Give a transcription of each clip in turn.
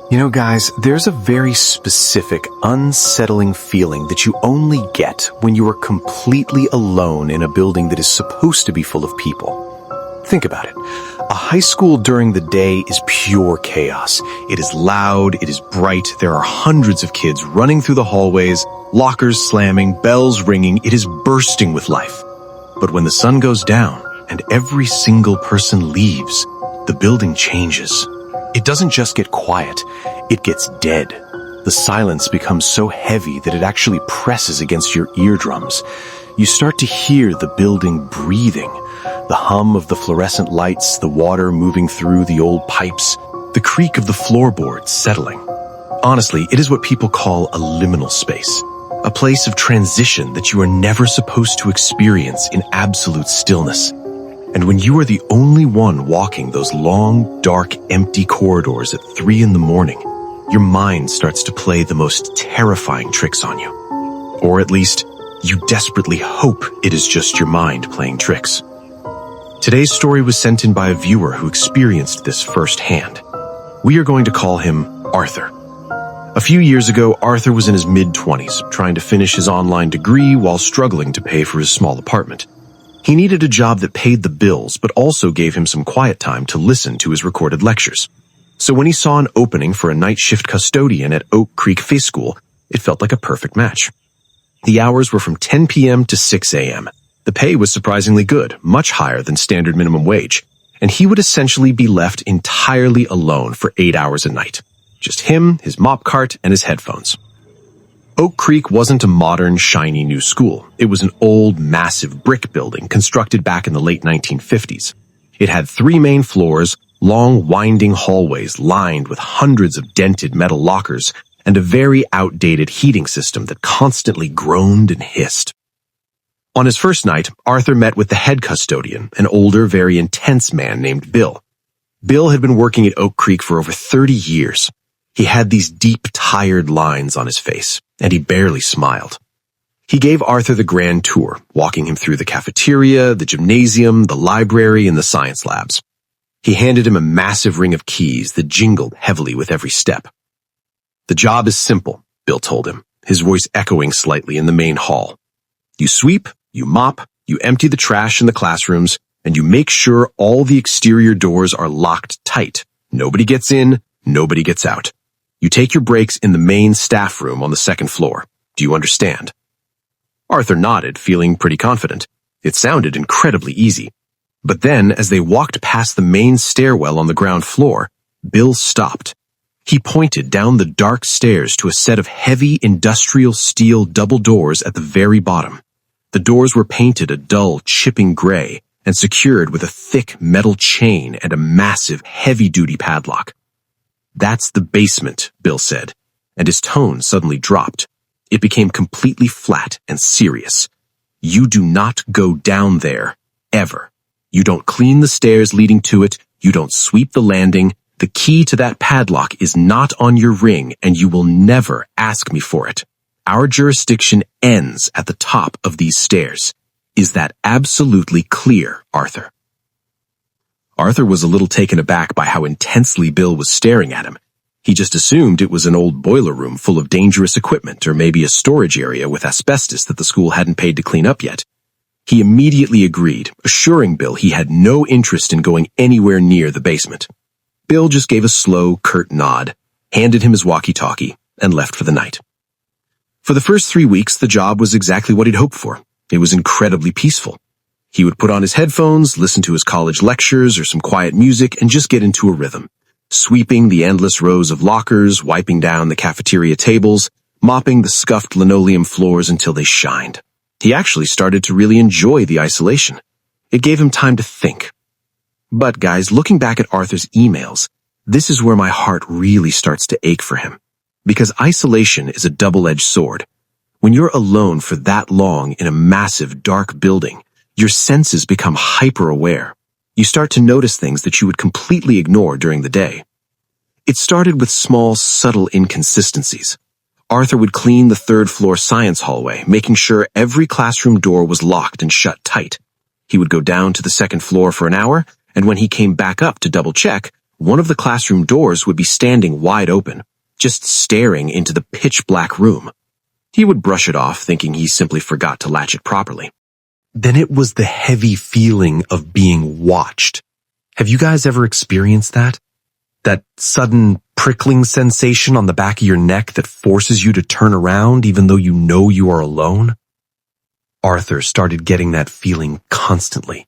You know, guys, there's a very specific, unsettling feeling that you only get when you are completely alone in a building that is supposed to be full of people. Think about it. A high school during the day is pure chaos. It is loud, it is bright, there are hundreds of kids running through the hallways, lockers slamming, bells ringing, it is bursting with life. But when the sun goes down and every single person leaves, the building changes. It doesn't just get quiet, it gets dead. The silence becomes so heavy that it actually presses against your eardrums. You start to hear the building breathing, the hum of the fluorescent lights, the water moving through the old pipes, the creak of the floorboards settling. Honestly, it is what people call a liminal space, a place of transition that you are never supposed to experience in absolute stillness. And when you are the only one walking those long, dark, empty corridors at 3 in the morning, your mind starts to play the most terrifying tricks on you. Or at least, you desperately hope it is just your mind playing tricks. Today's story was sent in by a viewer who experienced this firsthand. We are going to call him Arthur. A few years ago, Arthur was in his mid-20s, trying to finish his online degree while struggling to pay for his small apartment. He needed a job that paid the bills, but also gave him some quiet time to listen to his recorded lectures. So when he saw an opening for a night shift custodian at Oak Creek Face School, it felt like a perfect match. The hours were from 10 p.m. to 6 a.m. The pay was surprisingly good, much higher than standard minimum wage, and he would essentially be left entirely alone for 8 hours a night. Just him, his mop cart, and his headphones. Oak Creek wasn't a modern, shiny new school. It was an old, massive brick building constructed back in the late 1950s. It had 3 main floors, long, winding hallways lined with hundreds of dented metal lockers, and a very outdated heating system that constantly groaned and hissed. On his first night, Arthur met with the head custodian, an older, very intense man named Bill. Bill had been working at Oak Creek for over 30 years. He had these deep, tired lines on his face, and he barely smiled. He gave Arthur the grand tour, walking him through the cafeteria, the gymnasium, the library, and the science labs. He handed him a massive ring of keys that jingled heavily with every step. "The job is simple," Bill told him, his voice echoing slightly in the main hall. "You sweep, you mop, you empty the trash in the classrooms, and you make sure all the exterior doors are locked tight. Nobody gets in, nobody gets out. You take your breaks in the main staff room on the 2nd floor. Do you understand?" Arthur nodded, feeling pretty confident. It sounded incredibly easy. But then, as they walked past the main stairwell on the ground floor, Bill stopped. He pointed down the dark stairs to a set of heavy industrial steel double doors at the very bottom. The doors were painted a dull, chipping gray and secured with a thick metal chain and a massive, heavy-duty padlock. "That's the basement," Bill said, and his tone suddenly dropped. It became completely flat and serious. "You do not go down there, ever. You don't clean the stairs leading to it, you don't sweep the landing. The key to that padlock is not on your ring, and you will never ask me for it. Our jurisdiction ends at the top of these stairs. Is that absolutely clear, Arthur?" Arthur was a little taken aback by how intensely Bill was staring at him. He just assumed it was an old boiler room full of dangerous equipment or maybe a storage area with asbestos that the school hadn't paid to clean up yet. He immediately agreed, assuring Bill he had no interest in going anywhere near the basement. Bill just gave a slow, curt nod, handed him his walkie-talkie, and left for the night. For the first 3 weeks, the job was exactly what he'd hoped for. It was incredibly peaceful. He would put on his headphones, listen to his college lectures or some quiet music, and just get into a rhythm, sweeping the endless rows of lockers, wiping down the cafeteria tables, mopping the scuffed linoleum floors until they shined. He actually started to really enjoy the isolation. It gave him time to think. But guys, looking back at Arthur's emails, this is where my heart really starts to ache for him. Because isolation is a double-edged sword. When you're alone for that long in a massive, dark building, your senses become hyper-aware. You start to notice things that you would completely ignore during the day. It started with small, subtle inconsistencies. Arthur would clean the 3rd-floor science hallway, making sure every classroom door was locked and shut tight. He would go down to the 2nd floor for an hour, and when he came back up to double-check, one of the classroom doors would be standing wide open, just staring into the pitch-black room. He would brush it off, thinking he simply forgot to latch it properly. Then it was the heavy feeling of being watched. Have you guys ever experienced that? That sudden prickling sensation on the back of your neck that forces you to turn around even though you know you are alone? Arthur started getting that feeling constantly.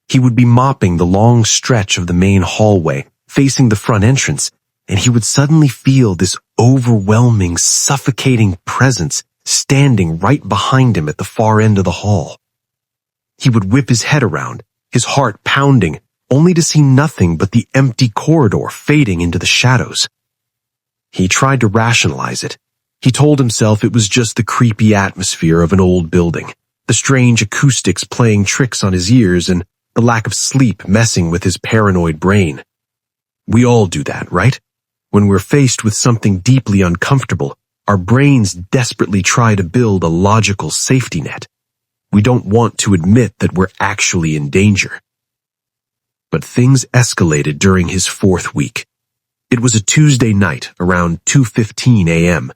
He would be mopping the long stretch of the main hallway, facing the front entrance, and he would suddenly feel this overwhelming, suffocating presence standing right behind him at the far end of the hall. He would whip his head around, his heart pounding, only to see nothing but the empty corridor fading into the shadows. He tried to rationalize it. He told himself it was just the creepy atmosphere of an old building, the strange acoustics playing tricks on his ears, and the lack of sleep messing with his paranoid brain. We all do that, right? When we're faced with something deeply uncomfortable, our brains desperately try to build a logical safety net. We don't want to admit that we're actually in danger. But things escalated during his fourth week. It was a Tuesday night around 2:15 a.m.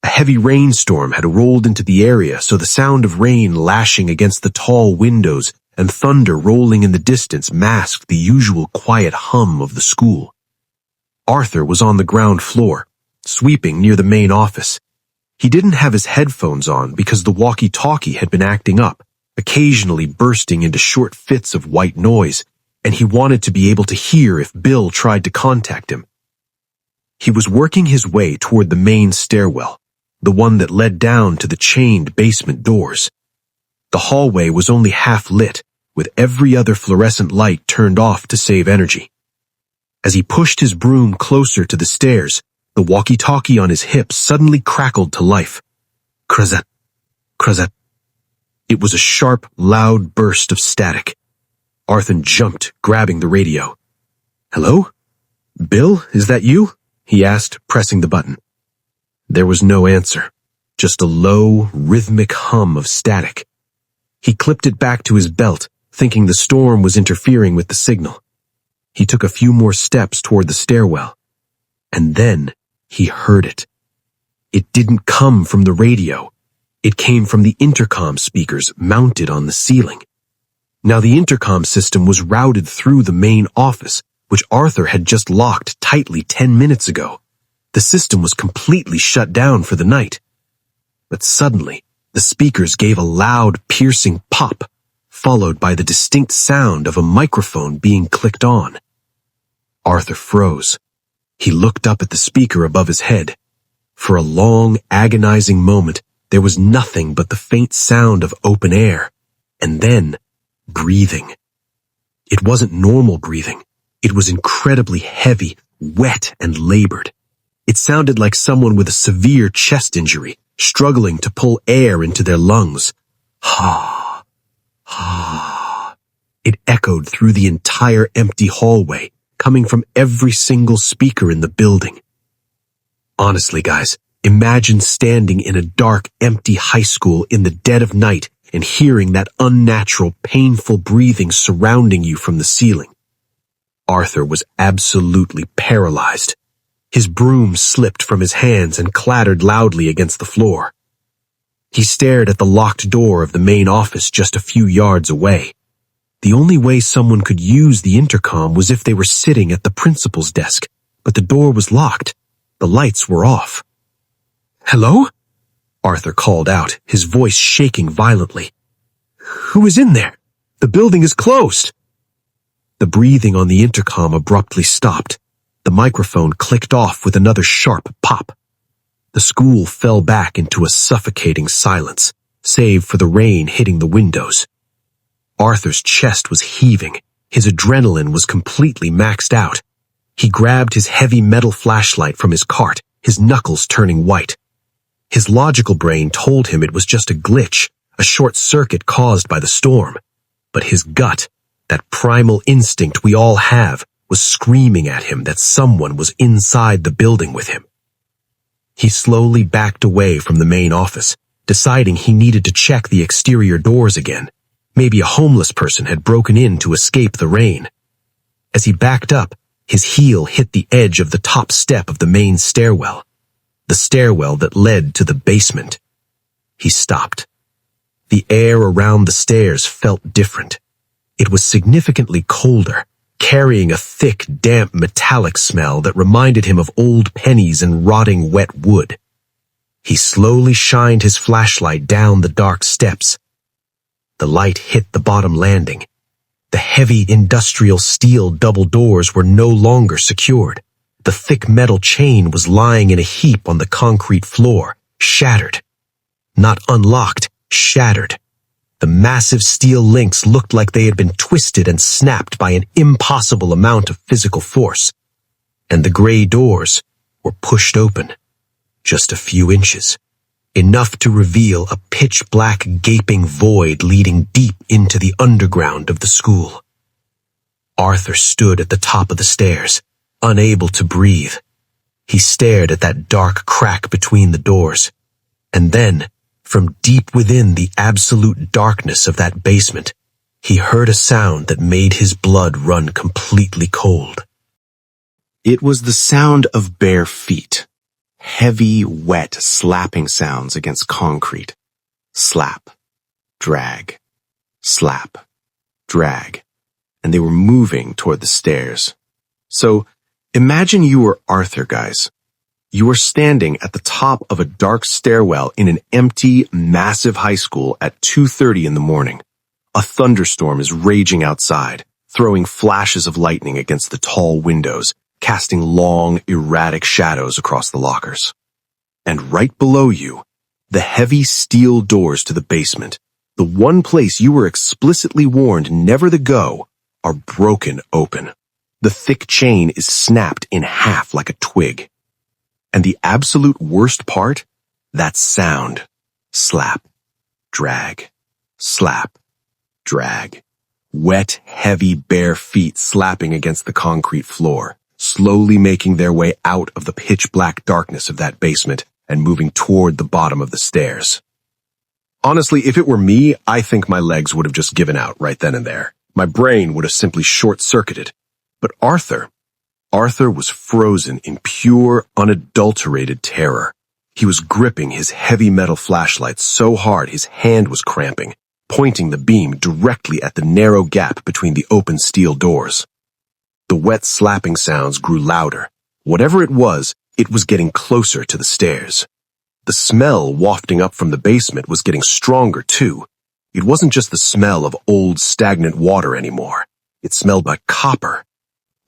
A heavy rainstorm had rolled into the area, so the sound of rain lashing against the tall windows and thunder rolling in the distance masked the usual quiet hum of the school. Arthur was on the ground floor, sweeping near the main office. He didn't have his headphones on because the walkie-talkie had been acting up, occasionally bursting into short fits of white noise, and he wanted to be able to hear if Bill tried to contact him. He was working his way toward the main stairwell, the one that led down to the chained basement doors. The hallway was only half lit, with every other fluorescent light turned off to save energy. As he pushed his broom closer to the stairs, the walkie-talkie on his hip suddenly crackled to life. Crozet, crozet. It was a sharp, loud burst of static. Arthur jumped, grabbing the radio. "Hello? Bill, is that you?" he asked, pressing the button. There was no answer, just a low, rhythmic hum of static. He clipped it back to his belt, thinking the storm was interfering with the signal. He took a few more steps toward the stairwell, and then he heard it. It didn't come from the radio. It came from the intercom speakers mounted on the ceiling. Now the intercom system was routed through the main office, which Arthur had just locked tightly 10 minutes ago. The system was completely shut down for the night. But suddenly, the speakers gave a loud, piercing pop, followed by the distinct sound of a microphone being clicked on. Arthur froze. He looked up at the speaker above his head. For a long, agonizing moment, there was nothing but the faint sound of open air, and then breathing. It wasn't normal breathing. It was incredibly heavy, wet, and labored. It sounded like someone with a severe chest injury, struggling to pull air into their lungs. Ha, ha. It echoed through the entire empty hallway, coming from every single speaker in the building. Honestly, guys, imagine standing in a dark, empty high school in the dead of night and hearing that unnatural, painful breathing surrounding you from the ceiling. Arthur was absolutely paralyzed. His broom slipped from his hands and clattered loudly against the floor. He stared at the locked door of the main office just a few yards away. The only way someone could use the intercom was if they were sitting at the principal's desk, but the door was locked. The lights were off. "Hello?" Arthur called out, his voice shaking violently. "Who is in there? The building is closed." The breathing on the intercom abruptly stopped. The microphone clicked off with another sharp pop. The school fell back into a suffocating silence, save for the rain hitting the windows. Arthur's chest was heaving. His adrenaline was completely maxed out. He grabbed his heavy metal flashlight from his cart, his knuckles turning white. His logical brain told him it was just a glitch, a short circuit caused by the storm. But his gut, that primal instinct we all have, was screaming at him that someone was inside the building with him. He slowly backed away from the main office, deciding he needed to check the exterior doors again. Maybe a homeless person had broken in to escape the rain. As he backed up, His heel hit the edge of the top step of the main stairwell, the stairwell that led to the basement. He stopped. The air around the stairs felt different. It was significantly colder, carrying a thick, damp, metallic smell that reminded him of old pennies and rotting wet wood. He slowly shined his flashlight down the dark steps. The light hit the bottom landing. The heavy industrial steel double doors were no longer secured. The thick metal chain was lying in a heap on the concrete floor, shattered. Not unlocked, shattered. The massive steel links looked like they had been twisted and snapped by an impossible amount of physical force. And the gray doors were pushed open, just a few inches, enough to reveal a pitch-black gaping void leading deep into the underground of the school. Arthur stood at the top of the stairs, unable to breathe. He stared at that dark crack between the doors, and then, from deep within the absolute darkness of that basement, he heard a sound that made his blood run completely cold. It was the sound of bare feet. Heavy, wet, slapping sounds against concrete. Slap, drag, slap, drag. And they were moving toward the stairs. So, imagine you were Arthur, guys. You were standing at the top of a dark stairwell in an empty, massive high school at 2:30 in the morning. A thunderstorm is raging outside, throwing flashes of lightning against the tall windows, casting long, erratic shadows across the lockers. And right below you, the heavy steel doors to the basement, the one place you were explicitly warned never to go, are broken open. The thick chain is snapped in half like a twig. And the absolute worst part? That sound. Slap, drag, slap, drag. Wet, heavy, bare feet slapping against the concrete floor, slowly making their way out of the pitch-black darkness of that basement and moving toward the bottom of the stairs. Honestly, if it were me, I think my legs would have just given out right then and there. My brain would have simply short-circuited. But Arthur was frozen in pure, unadulterated terror. He was gripping his heavy metal flashlight so hard his hand was cramping, pointing the beam directly at the narrow gap between the open steel doors. The wet slapping sounds grew louder. Whatever it was getting closer to the stairs. The smell wafting up from the basement was getting stronger too. It wasn't just the smell of old, stagnant water anymore. It smelled like copper.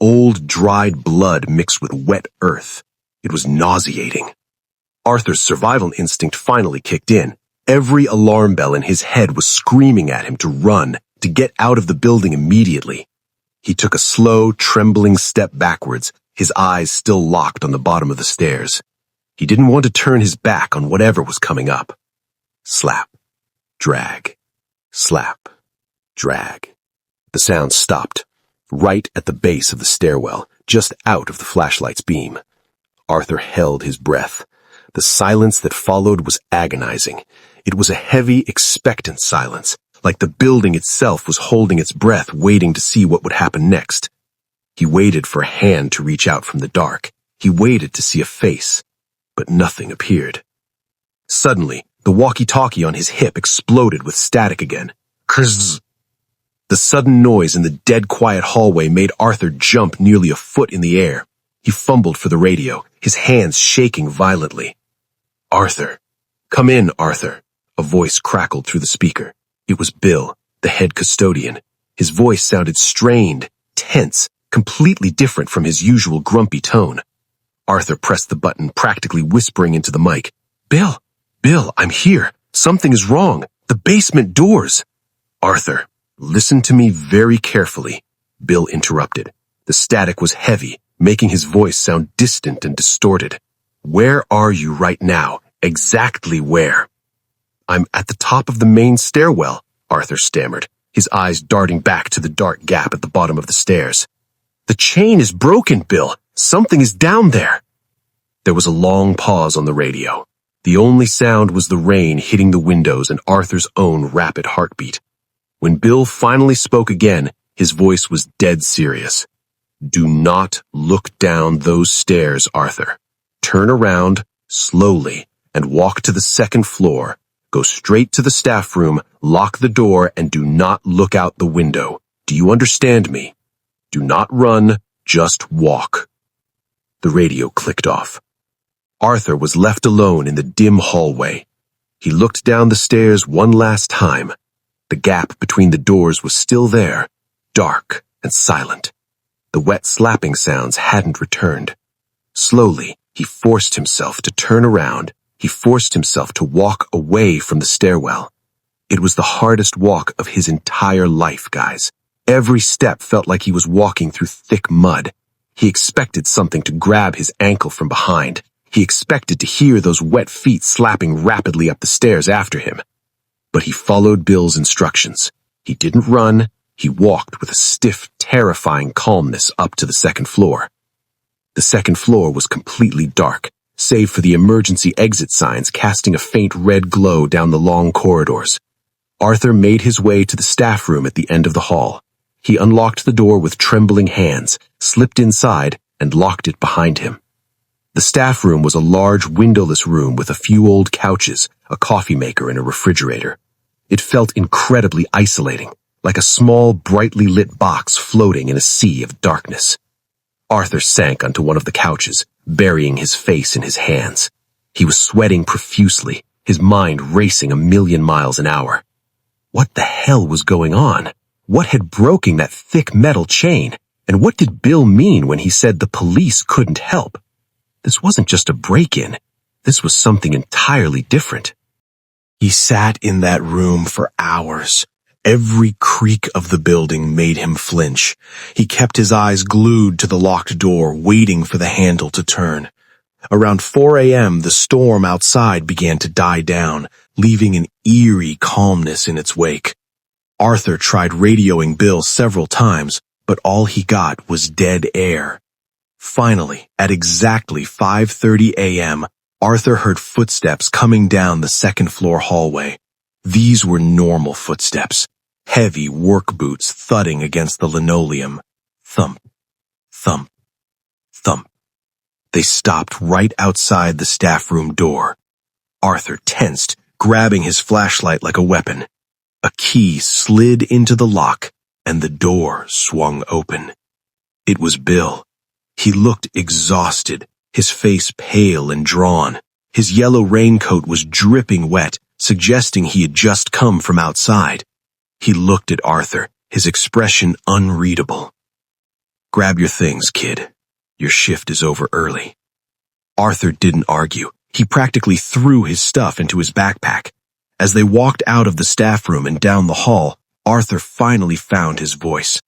Old, dried blood mixed with wet earth. It was nauseating. Arthur's survival instinct finally kicked in. Every alarm bell in his head was screaming at him to run, to get out of the building immediately. He took a slow, trembling step backwards, his eyes still locked on the bottom of the stairs. He didn't want to turn his back on whatever was coming up. Slap, drag, slap, drag. The sound stopped, right at the base of the stairwell, just out of the flashlight's beam. Arthur held his breath. The silence that followed was agonizing. It was a heavy, expectant silence, like the building itself was holding its breath, waiting to see what would happen next. He waited for a hand to reach out from the dark. He waited to see a face, but nothing appeared. Suddenly, the walkie-talkie on his hip exploded with static again. Krzzz. The sudden noise in the dead quiet hallway made Arthur jump nearly a foot in the air. He fumbled for the radio, his hands shaking violently. Arthur. Come in, Arthur. A voice crackled through the speaker. It was Bill, the head custodian. His voice sounded strained, tense, completely different from his usual grumpy tone. Arthur pressed the button, practically whispering into the mic. Bill, I'm here. Something is wrong. The basement doors. Arthur, listen to me very carefully, Bill interrupted. The static was heavy, making his voice sound distant and distorted. Where are you right now? Exactly where? I'm at the top of the main stairwell, Arthur stammered, his eyes darting back to the dark gap at the bottom of the stairs. The chain is broken, Bill. Something is down there. There was a long pause on the radio. The only sound was the rain hitting the windows and Arthur's own rapid heartbeat. When Bill finally spoke again, his voice was dead serious. Do not look down those stairs, Arthur. Turn around, slowly, and walk to the second floor. Go straight to the staff room, lock the door, and do not look out the window. Do you understand me? Do not run, just walk. The radio clicked off. Arthur was left alone in the dim hallway. He looked down the stairs one last time. The gap between the doors was still there, dark and silent. The wet slapping sounds hadn't returned. Slowly, he forced himself to turn around. He forced himself to walk away from the stairwell. It was the hardest walk of his entire life, guys. Every step felt like he was walking through thick mud. He expected something to grab his ankle from behind. He expected to hear those wet feet slapping rapidly up the stairs after him. But he followed Bill's instructions. He didn't run. He walked with a stiff, terrifying calmness up to the second floor. The second floor was completely dark, save for the emergency exit signs casting a faint red glow down the long corridors. Arthur made his way to the staff room at the end of the hall. He unlocked the door with trembling hands, slipped inside, and locked it behind him. The staff room was a large windowless room with a few old couches, a coffee maker, and a refrigerator. It felt incredibly isolating, like a small, brightly lit box floating in a sea of darkness. Arthur sank onto one of the couches, burying his face in his hands. He was sweating profusely, his mind racing 1,000,000 miles an hour. What the hell was going on? What had broken that thick metal chain? And what did Bill mean when he said the police couldn't help? This wasn't just a break-in. This was something entirely different. He sat in that room for hours. Every creak of the building made him flinch. He kept his eyes glued to the locked door, waiting for the handle to turn. Around 4 a.m., the storm outside began to die down, leaving an eerie calmness in its wake. Arthur tried radioing Bill several times, but all he got was dead air. Finally, at exactly 5:30 a.m., Arthur heard footsteps coming down the second-floor hallway. These were normal footsteps, heavy work boots thudding against the linoleum. Thump, thump, thump. They stopped right outside the staff room door. Arthur tensed, grabbing his flashlight like a weapon. A key slid into the lock, and the door swung open. It was Bill. He looked exhausted, his face pale and drawn. His yellow raincoat was dripping wet, suggesting he had just come from outside. He looked at Arthur, his expression unreadable. "Grab your things, kid. Your shift is over early." Arthur didn't argue. He practically threw his stuff into his backpack. As they walked out of the staff room and down the hall, Arthur finally found his voice.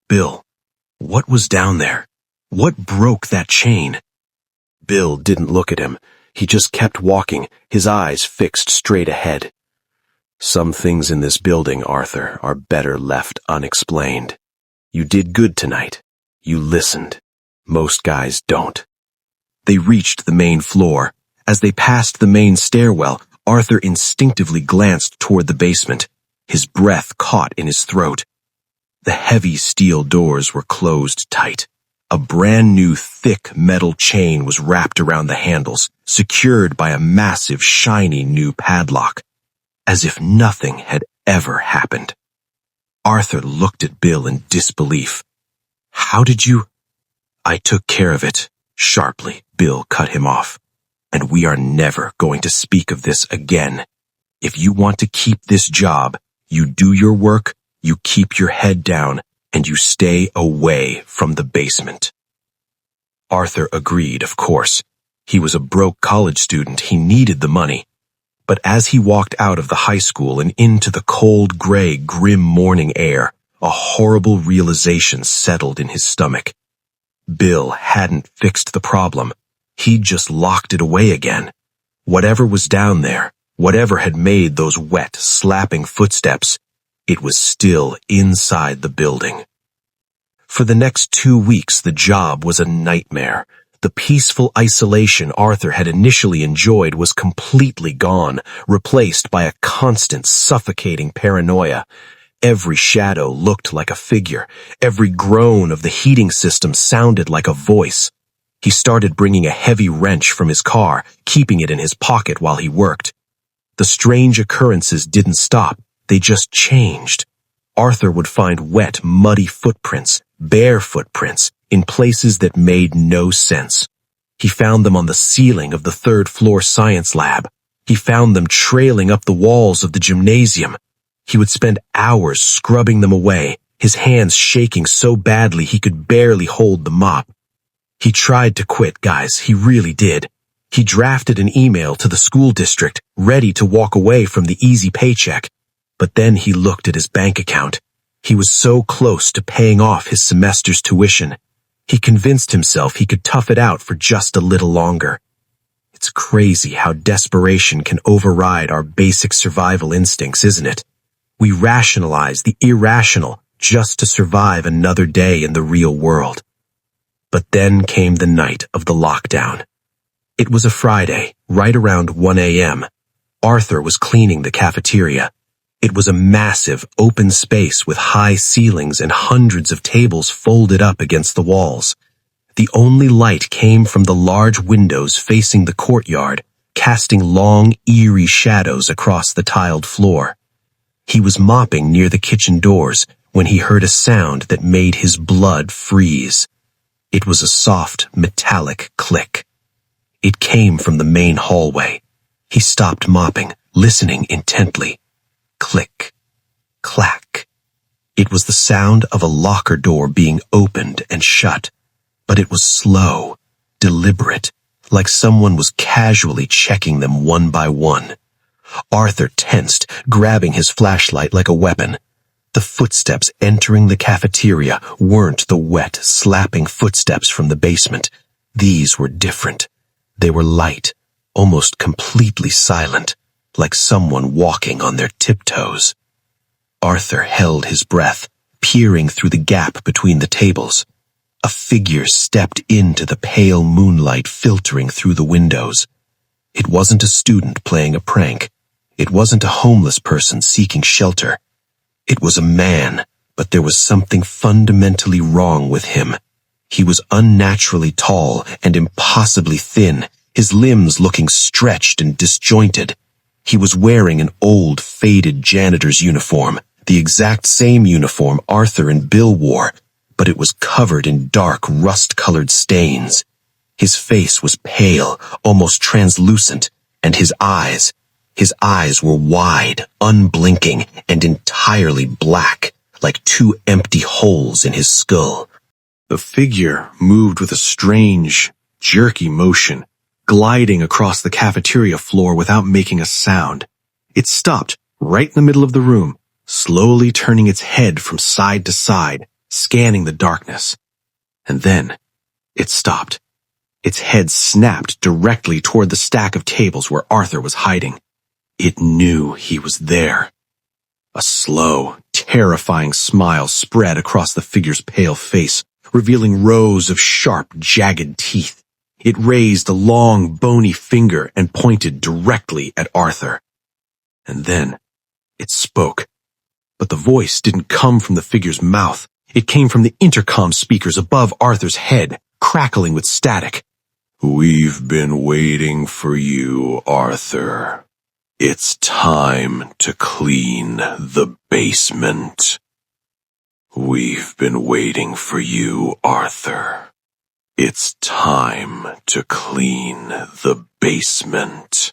"Bill, what was down there? What broke that chain?" Bill didn't look at him. He just kept walking, his eyes fixed straight ahead. "Some things in this building, Arthur, are better left unexplained. You did good tonight. You listened. Most guys don't." They reached the main floor. As they passed the main stairwell, Arthur instinctively glanced toward the basement. His breath caught in his throat. The heavy steel doors were closed tight. A brand new thick metal chain was wrapped around the handles, secured by a massive shiny new padlock, as if nothing had ever happened. Arthur looked at Bill in disbelief. "How did you—" "I took care of it," sharply. Bill cut him off. "And we are never going to speak of this again. If you want to keep this job, you do your work, you keep your head down, and you stay away from the basement." Arthur agreed, of course. He was a broke college student. He needed the money. But as he walked out of the high school and into the cold, gray, grim morning air, a horrible realization settled in his stomach. Bill hadn't fixed the problem. He'd just locked it away again. Whatever was down there, whatever had made those wet, slapping footsteps, it was still inside the building. For the next 2 weeks, the job was a nightmare. The peaceful isolation Arthur had initially enjoyed was completely gone, replaced by a constant, suffocating paranoia. Every shadow looked like a figure. Every groan of the heating system sounded like a voice. He started bringing a heavy wrench from his car, keeping it in his pocket while he worked. The strange occurrences didn't stop. They just changed. Arthur would find wet, muddy footprints, bare footprints, in places that made no sense. He found them on the ceiling of the third-floor science lab. He found them trailing up the walls of the gymnasium. He would spend hours scrubbing them away, his hands shaking so badly he could barely hold the mop. He tried to quit, guys, he really did. He drafted an email to the school district, ready to walk away from the easy paycheck. But then he looked at his bank account. He was so close to paying off his semester's tuition. He convinced himself he could tough it out for just a little longer. It's crazy how desperation can override our basic survival instincts, isn't it? We rationalize the irrational just to survive another day in the real world. But then came the night of the lockdown. It was a Friday, right around 1 a.m. Arthur was cleaning the cafeteria. It was a massive, open space with high ceilings and hundreds of tables folded up against the walls. The only light came from the large windows facing the courtyard, casting long, eerie shadows across the tiled floor. He was mopping near the kitchen doors when he heard a sound that made his blood freeze. It was a soft, metallic click. It came from the main hallway. He stopped mopping, listening intently. Click, clack. It was the sound of a locker door being opened and shut, but it was slow, deliberate, like someone was casually checking them one by one. Arthur tensed, grabbing his flashlight like a weapon. The footsteps entering the cafeteria weren't the wet, slapping footsteps from the basement. These were different. They were light, almost completely silent, like someone walking on their tiptoes. Arthur held his breath, peering through the gap between the tables. A figure stepped into the pale moonlight filtering through the windows. It wasn't a student playing a prank. It wasn't a homeless person seeking shelter. It was a man, but there was something fundamentally wrong with him. He was unnaturally tall and impossibly thin, his limbs looking stretched and disjointed. He was wearing an old, faded janitor's uniform, the exact same uniform Arthur and Bill wore, but it was covered in dark, rust-colored stains. His face was pale, almost translucent, and his eyes were wide, unblinking, and entirely black, like two empty holes in his skull. The figure moved with a strange, jerky motion, gliding across the cafeteria floor without making a sound. It stopped right in the middle of the room, slowly turning its head from side to side, scanning the darkness. And then it stopped. Its head snapped directly toward the stack of tables where Arthur was hiding. It knew he was there. A slow, terrifying smile spread across the figure's pale face, revealing rows of sharp, jagged teeth. It raised a long, bony finger and pointed directly at Arthur. And then it spoke. But the voice didn't come from the figure's mouth. It came from the intercom speakers above Arthur's head, crackling with static. "We've been waiting for you, Arthur. It's time to clean the basement. We've been waiting for you, Arthur. It's time to clean the basement."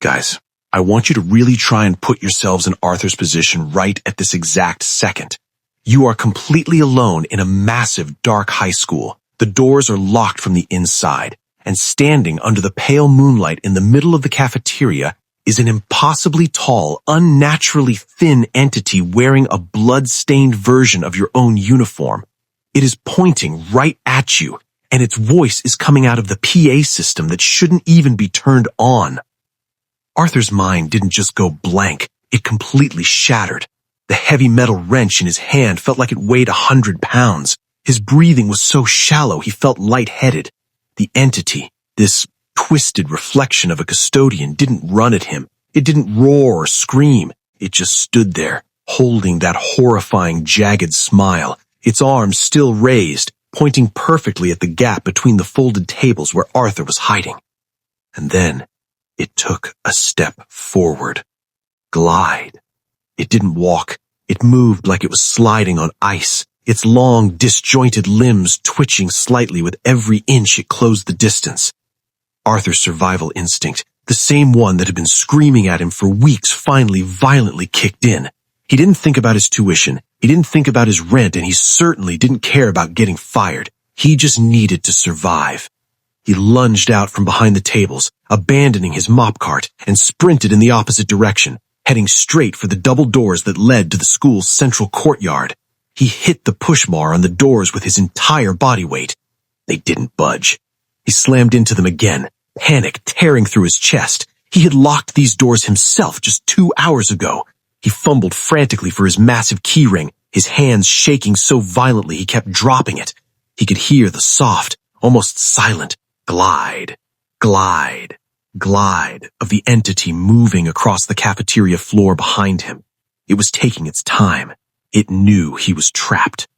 Guys, I want you to really try and put yourselves in Arthur's position right at this exact second. You are completely alone in a massive, dark high school. The doors are locked from the inside, and standing under the pale moonlight in the middle of the cafeteria is an impossibly tall, unnaturally thin entity wearing a blood-stained version of your own uniform. It is pointing right at you, and its voice is coming out of the PA system that shouldn't even be turned on. Arthur's mind didn't just go blank, it completely shattered. The heavy metal wrench in his hand felt like it weighed 100 pounds. His breathing was so shallow he felt lightheaded. The entity, this twisted reflection of a custodian, didn't run at him. It didn't roar or scream. It just stood there, holding that horrifying, jagged smile, its arms still raised, pointing perfectly at the gap between the folded tables where Arthur was hiding. And then it took a step forward. Glide. It didn't walk. It moved like it was sliding on ice, its long, disjointed limbs twitching slightly with every inch it closed the distance. Arthur's survival instinct, the same one that had been screaming at him for weeks, finally violently kicked in. He didn't think about his tuition, he didn't think about his rent, and he certainly didn't care about getting fired. He just needed to survive. He lunged out from behind the tables, abandoning his mop cart, and sprinted in the opposite direction, heading straight for the double doors that led to the school's central courtyard. He hit the pushbar on the doors with his entire body weight. They didn't budge. He slammed into them again, panic tearing through his chest. He had locked these doors himself just 2 hours ago. He fumbled frantically for his massive keyring, his hands shaking so violently he kept dropping it. He could hear the soft, almost silent glide, glide, glide of the entity moving across the cafeteria floor behind him. It was taking its time. It knew he was trapped.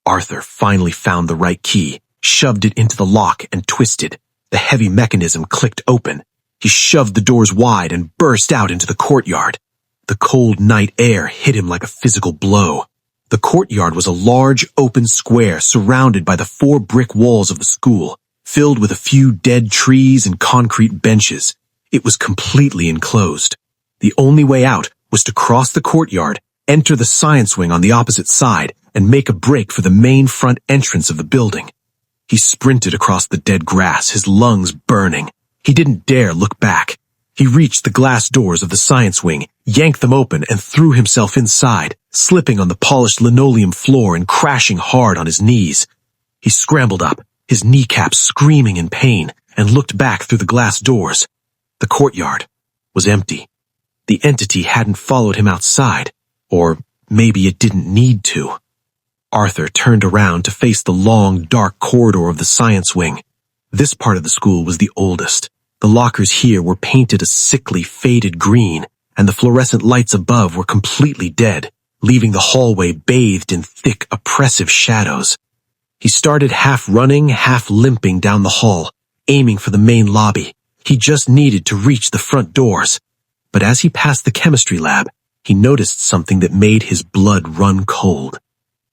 Arthur finally found the right key, shoved it into the lock and twisted. The heavy mechanism clicked open. He shoved the doors wide and burst out into the courtyard. The cold night air hit him like a physical blow. The courtyard was a large open square surrounded by the 4 brick walls of the school, filled with a few dead trees and concrete benches. It was completely enclosed. The only way out was to cross the courtyard, enter the science wing on the opposite side, and make a break for the main front entrance of the building. He sprinted across the dead grass, his lungs burning. He didn't dare look back. He reached the glass doors of the science wing, yanked them open, and threw himself inside, slipping on the polished linoleum floor and crashing hard on his knees. He scrambled up, his kneecaps screaming in pain, and looked back through the glass doors. The courtyard was empty. The entity hadn't followed him outside, or maybe it didn't need to. Arthur turned around to face the long, dark corridor of the science wing. This part of the school was the oldest. The lockers here were painted a sickly, faded green, and the fluorescent lights above were completely dead, leaving the hallway bathed in thick, oppressive shadows. He started half running, half limping down the hall, aiming for the main lobby. He just needed to reach the front doors. But as he passed the chemistry lab, he noticed something that made his blood run cold.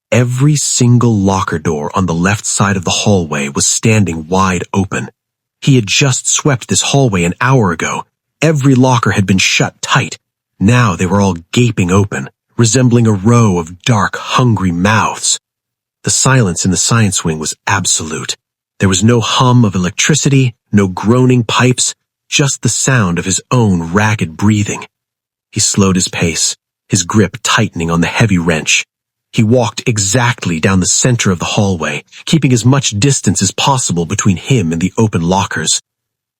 Every single locker door on the left side of the hallway was standing wide open. He had just swept this hallway an hour ago. Every locker had been shut tight. Now they were all gaping open, resembling a row of dark, hungry mouths. The silence in the science wing was absolute. There was no hum of electricity, no groaning pipes, just the sound of his own ragged breathing. He slowed his pace, his grip tightening on the heavy wrench. He walked exactly down the center of the hallway, keeping as much distance as possible between him and the open lockers.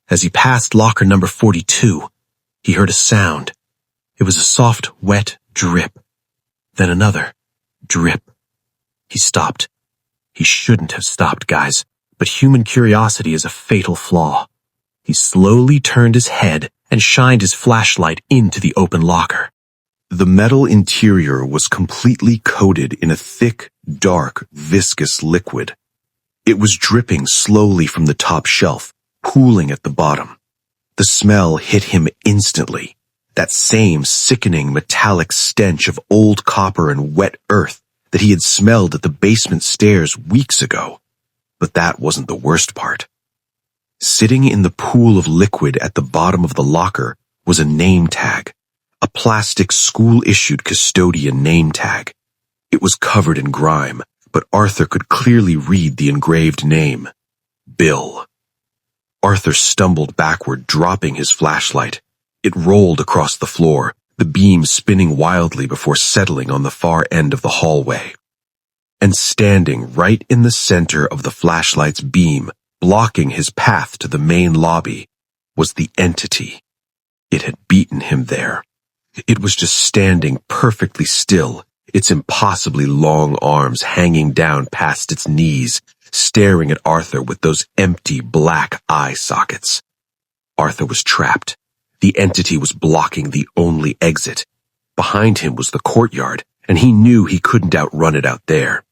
As he passed locker number 42, he heard a sound. It was a soft, wet drip. Then another drip. He stopped. He shouldn't have stopped, guys, but human curiosity is a fatal flaw. He slowly turned his head and shined his flashlight into the open locker. The metal interior was completely coated in a thick, dark, viscous liquid. It was dripping slowly from the top shelf, pooling at the bottom. The smell hit him instantly, that same sickening metallic stench of old copper and wet earth that he had smelled at the basement stairs weeks ago. But that wasn't the worst part. Sitting in the pool of liquid at the bottom of the locker was a name tag. A plastic school-issued Custodian name tag. It was covered in grime, but Arthur could clearly read the engraved name. Bill. Arthur stumbled backward, dropping his flashlight. It rolled across the floor, the beam spinning wildly before settling on the far end of the hallway. And standing right in the center of the flashlight's beam, blocking his path to the main lobby, was the entity. It had beaten him there. It was just standing perfectly still, its impossibly long arms hanging down past its knees, staring at Arthur with those empty black eye sockets. Arthur was trapped. The entity was blocking the only exit. Behind him was the courtyard, and he knew he couldn't outrun it out there.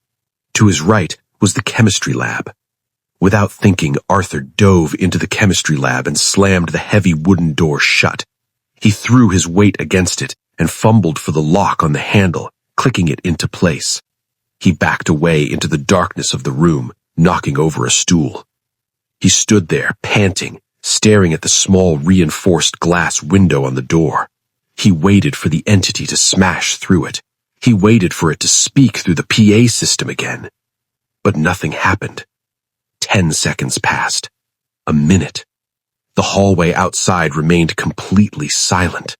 To his right was the chemistry lab. Without thinking, Arthur dove into the chemistry lab and slammed the heavy wooden door shut. He threw his weight against it and fumbled for the lock on the handle, clicking it into place. He backed away into the darkness of the room, knocking over a stool. He stood there, panting, staring at the small reinforced glass window on the door. He waited for the entity to smash through it. He waited for it to speak through the PA system again. But nothing happened. 10 seconds passed. A minute. The hallway outside remained completely silent.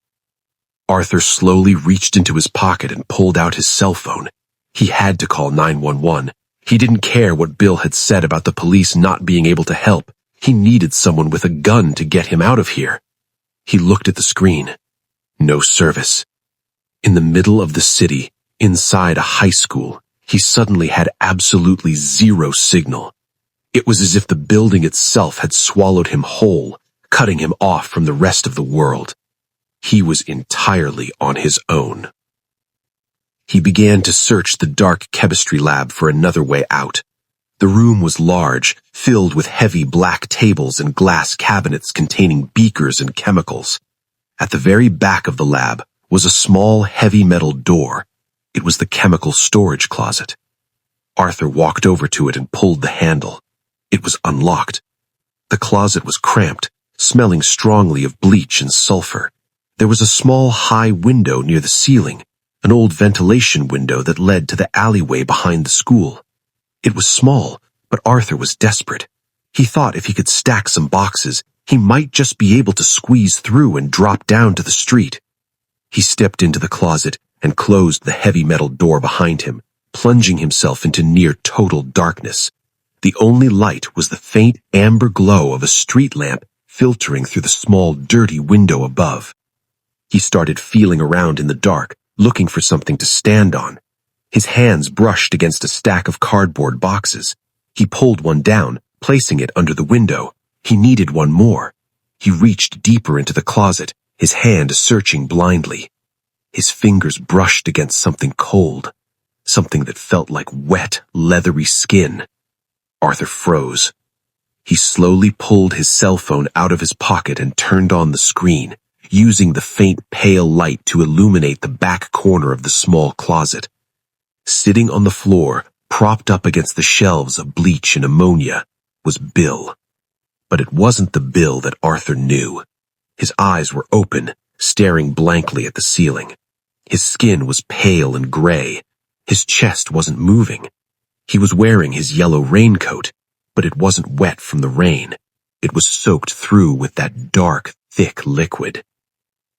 Arthur slowly reached into his pocket and pulled out his cell phone. He had to call 911. He didn't care what Bill had said about the police not being able to help. He needed someone with a gun to get him out of here. He looked at the screen. No service. In the middle of the city, inside a high school, he suddenly had absolutely zero signal. It was as if the building itself had swallowed him whole, cutting him off from the rest of the world. He was entirely on his own. He began to search the dark chemistry lab for another way out. The room was large, filled with heavy black tables and glass cabinets containing beakers and chemicals. At the very back of the lab was a small, heavy metal door. It was the chemical storage closet. Arthur walked over to it and pulled the handle. It was unlocked. The closet was cramped, smelling strongly of bleach and sulfur. There was a small, high window near the ceiling, an old ventilation window that led to the alleyway behind the school. It was small, but Arthur was desperate. He thought if he could stack some boxes, he might just be able to squeeze through and drop down to the street. He stepped into the closet and closed the heavy metal door behind him, plunging himself into near total darkness. The only light was the faint amber glow of a street lamp filtering through the small, dirty window above. He started feeling around in the dark, looking for something to stand on. His hands brushed against a stack of cardboard boxes. He pulled one down, placing it under the window. He needed one more. He reached deeper into the closet, his hand searching blindly. His fingers brushed against something cold, something that felt like wet, leathery skin. Arthur froze. He slowly pulled his cell phone out of his pocket and turned on the screen, using the faint pale light to illuminate the back corner of the small closet. Sitting on the floor, propped up against the shelves of bleach and ammonia, was Bill. But it wasn't the Bill that Arthur knew. His eyes were open, staring blankly at the ceiling. His skin was pale and gray. His chest wasn't moving. He was wearing his yellow raincoat, but it wasn't wet from the rain. It was soaked through with that dark, thick liquid.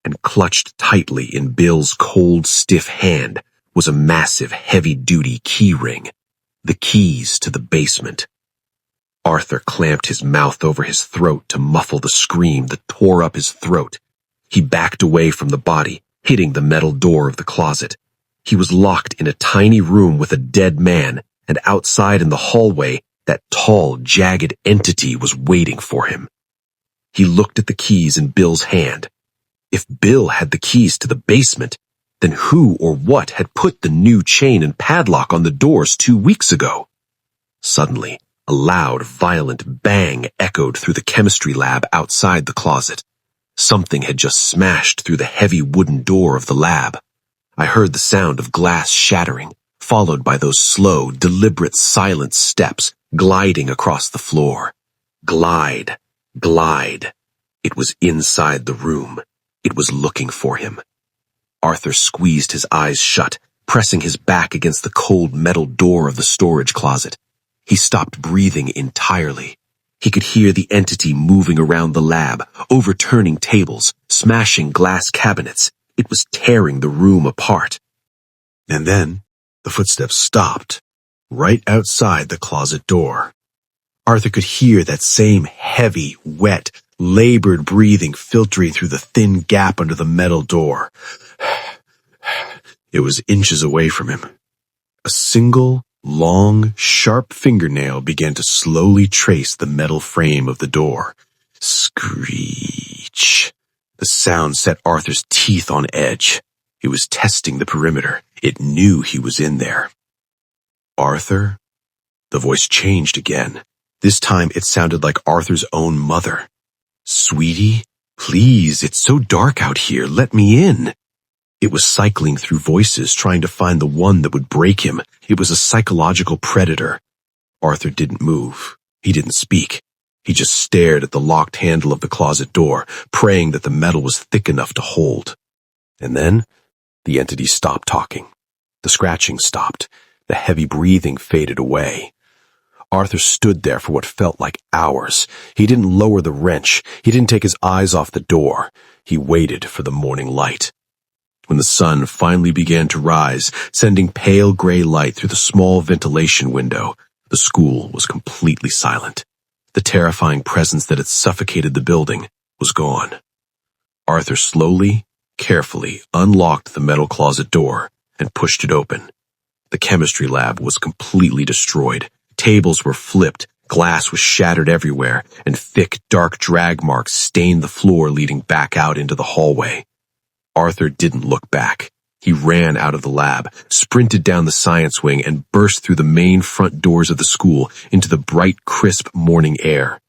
And clutched tightly in Bill's cold, stiff hand was a massive, heavy-duty key ring, the keys to the basement. Arthur clamped his mouth over his throat to muffle the scream that tore up his throat. He backed away from the body, hitting the metal door of the closet. He was locked in a tiny room with a dead man, and outside in the hallway, that tall, jagged entity was waiting for him. He looked at the keys in Bill's hand. If Bill had the keys to the basement, then who or what had put the new chain and padlock on the doors 2 weeks ago? Suddenly, a loud, violent bang echoed through the chemistry lab outside the closet. Something had just smashed through the heavy wooden door of the lab. I heard the sound of glass shattering, followed by those slow, deliberate, silent steps gliding across the floor. Glide, glide. It was inside the room. It was looking for him. Arthur squeezed his eyes shut, pressing his back against the cold metal door of the storage closet. He stopped breathing entirely. He could hear the entity moving around the lab, overturning tables, smashing glass cabinets. It was tearing the room apart. And then the footsteps stopped, right outside the closet door. Arthur could hear that same heavy, wet, labored breathing filtering through the thin gap under the metal door. It was inches away from him. A single, long, sharp fingernail began to slowly trace the metal frame of the door. Screech. The sound set Arthur's teeth on edge. It was testing the perimeter. It knew he was in there. Arthur? The voice changed again. This time it sounded like Arthur's own mother. Sweetie, please, it's so dark out here. Let me in. It was cycling through voices, trying to find the one that would break him. It was a psychological predator. Arthur didn't move. He didn't speak. He just stared at the locked handle of the closet door, praying that the metal was thick enough to hold. And then, the entity stopped talking. The scratching stopped. The heavy breathing faded away. Arthur stood there for what felt like hours. He didn't lower the wrench. He didn't take his eyes off the door. He waited for the morning light. When the sun finally began to rise, sending pale gray light through the small ventilation window, the school was completely silent. The terrifying presence that had suffocated the building was gone. Arthur slowly, carefully unlocked the metal closet door and pushed it open. The chemistry lab was completely destroyed. Tables were flipped, glass was shattered everywhere, and thick, dark drag marks stained the floor leading back out into the hallway. Arthur didn't look back. He ran out of the lab, sprinted down the science wing, and burst through the main front doors of the school into the bright, crisp morning air.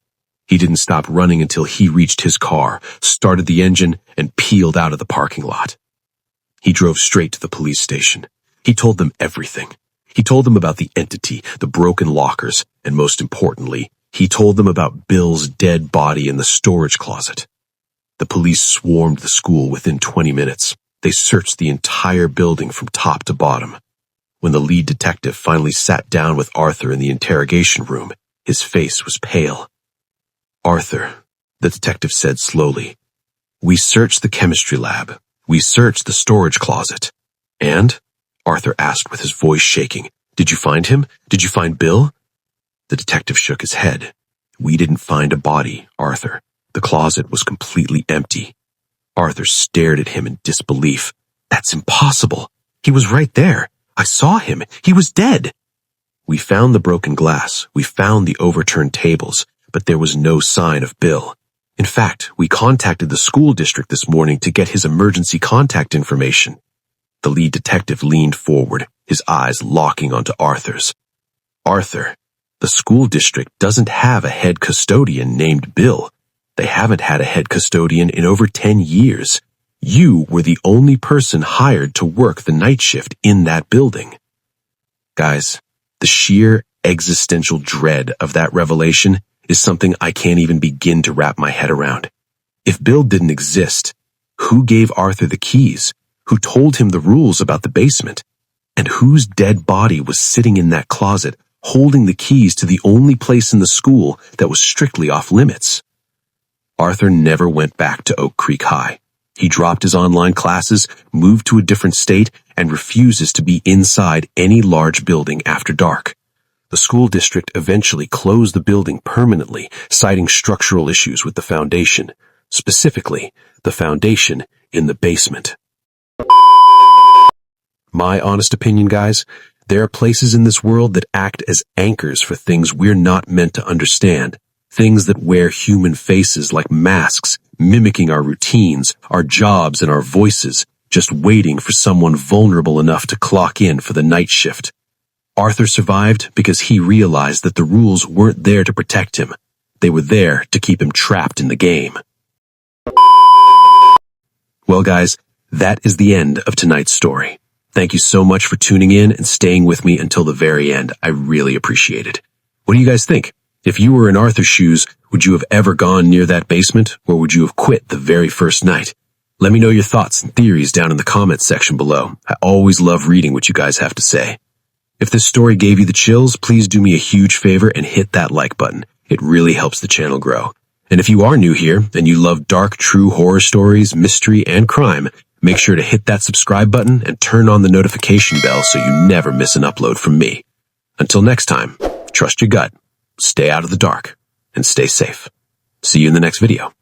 He didn't stop running until he reached his car, started the engine, and peeled out of the parking lot. He drove straight to the police station. He told them everything. He told them about the entity, the broken lockers, and most importantly, he told them about Bill's dead body in the storage closet. The police swarmed the school within 20 minutes. They searched the entire building from top to bottom. When the lead detective finally sat down with Arthur in the interrogation room, his face was pale. "Arthur," the detective said slowly, "we searched the chemistry lab. We searched the storage closet. And?" Arthur asked with his voice shaking. "Did you find him? Did you find Bill?" The detective shook his head. "We didn't find a body, Arthur. The closet was completely empty." Arthur stared at him in disbelief. "That's impossible. He was right there. I saw him. He was dead." "We found the broken glass. We found the overturned tables, but there was no sign of Bill. In fact, we contacted the school district this morning to get his emergency contact information." The lead detective leaned forward, his eyes locking onto Arthur's. "Arthur, the school district doesn't have a head custodian named Bill. They haven't had a head custodian in over 10 years. You were the only person hired to work the night shift in that building." Guys, the sheer existential dread of that revelation is something I can't even begin to wrap my head around. If Bill didn't exist, who gave Arthur the keys? Who told him the rules about the basement? And whose dead body was sitting in that closet, holding the keys to the only place in the school that was strictly off limits? Arthur never went back to Oak Creek High. He dropped his online classes, moved to a different state, and refuses to be inside any large building after dark. The school district eventually closed the building permanently, citing structural issues with the foundation, specifically the foundation in the basement. My honest opinion, guys, there are places in this world that act as anchors for things we're not meant to understand. Things that wear human faces like masks, mimicking our routines, our jobs, and our voices, just waiting for someone vulnerable enough to clock in for the night shift. Arthur survived because he realized that the rules weren't there to protect him. They were there to keep him trapped in the game. Well, guys, that is the end of tonight's story. Thank you so much for tuning in and staying with me until the very end. I really appreciate it. What do you guys think? If you were in Arthur's shoes, would you have ever gone near that basement, or would you have quit the very first night? Let me know your thoughts and theories down in the comments section below. I always love reading what you guys have to say. If this story gave you the chills, please do me a huge favor and hit that like button. It really helps the channel grow. And if you are new here and you love dark, true horror stories, mystery, and crime, make sure to hit that subscribe button and turn on the notification bell so you never miss an upload from me. Until next time, trust your gut, stay out of the dark, and stay safe. See you in the next video.